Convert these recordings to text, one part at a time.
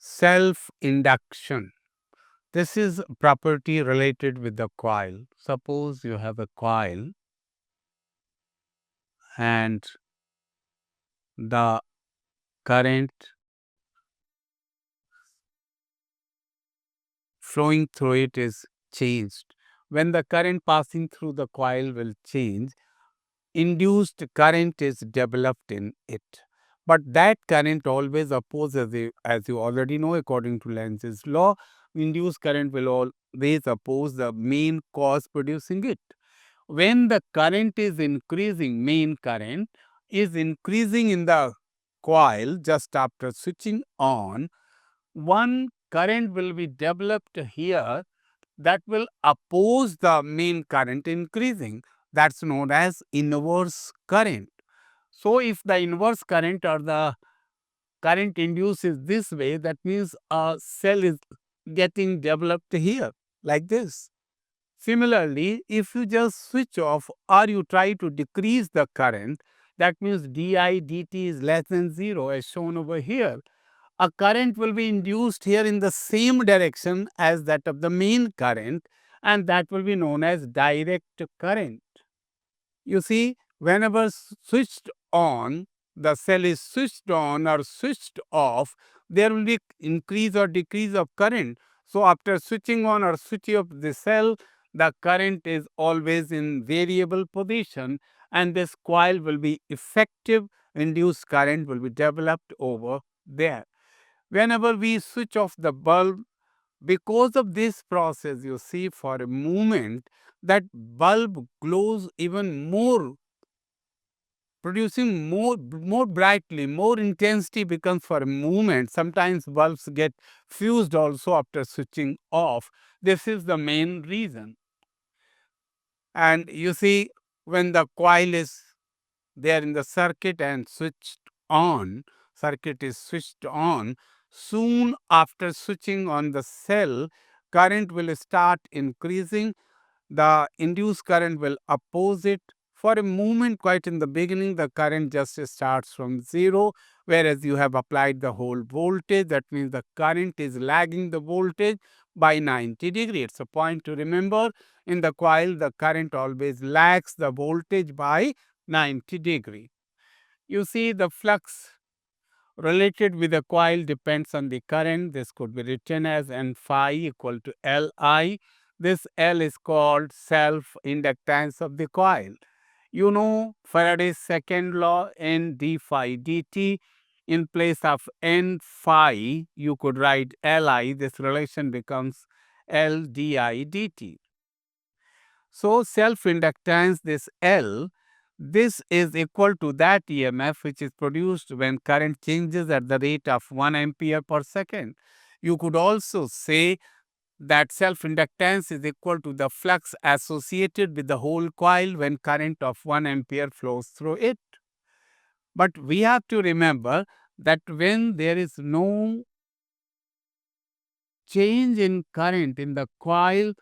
Self induction. This is a property related with the coil. Suppose you have a coil and the current flowing through it is changed. When the current passing through the coil will change, induced current is developed in it. But that current always opposes, as you already know, according to Lenz's law, induced current will always oppose the main cause producing it. When the current is increasing, main current is increasing in the coil just after switching on, one current will be developed here that will oppose the main current increasing. That's known as inverse current. So, if the inverse current or the current induced is this way, that means a cell is getting developed here like this. Similarly, if you just switch off or you try to decrease the current, that means di dt is less than 0 as shown over here. A current will be induced here in the same direction as that of the main current, and that will be known as direct current. You see, whenever switched on, the cell is switched on or switched off, there will be increase or decrease of current. So, after switching on or switching off the cell, the current is always in variable position, and this coil will be effective, induced current will be developed over there. Whenever we switch off the bulb, because of this process, you see, for a moment, that bulb glows even more, producing more brightly, more intensity becomes for a moment. Sometimes bulbs get fused also after switching off. This is the main reason. And you see, when the coil is there in the circuit and switched on, circuit is switched on, soon after switching on the cell, current will start increasing. The induced current will oppose it. For a moment, quite in the beginning, the current just starts from 0, whereas you have applied the whole voltage. That means the current is lagging the voltage by 90 degrees. It's a point to remember. In the coil, the current always lags the voltage by 90 degree. You see, the flux related with the coil depends on the current. This could be written as N phi equal to Li. This L is called self inductance of the coil. You know Faraday's second law, N d phi dt. In place of N phi, you could write Li. This relation becomes L di dt. So, self inductance, this L, this is equal to that EMF which is produced when current changes at the rate of 1 ampere per second. You could also say that self inductance is equal to the flux associated with the whole coil when current of 1 ampere flows through it. But we have to remember that when there is no change in current in the coil,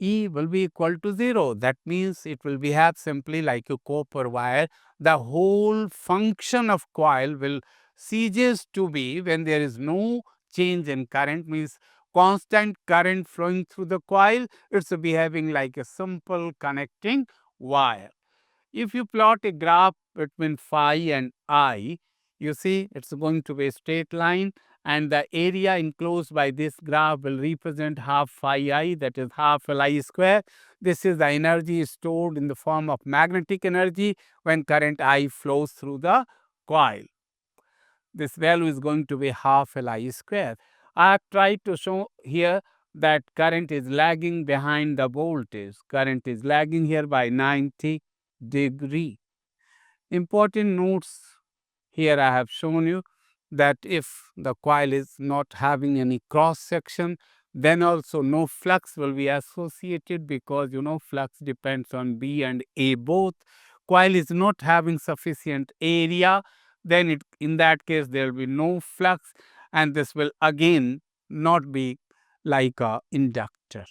E will be equal to 0. That means it will behave simply like a copper wire. The whole function of coil will ceases to be when there is no change in current, means constant current flowing through the coil. It's behaving like a simple connecting wire. If you plot a graph between phi and I, you see it's going to be a straight line, and the area enclosed by this graph will represent half phi I, that is half Li square. This is the energy stored in the form of magnetic energy when current I flows through the coil. This value is going to be half Li square. I have tried to show here that current is lagging behind the voltage. Current is lagging here by 90 degree. Important notes here I have shown you that if the coil is not having any cross section, then also no flux will be associated, because flux depends on B and A both. Coil is not having sufficient area, then in that case there will be no flux, and this will again not be like a inductor.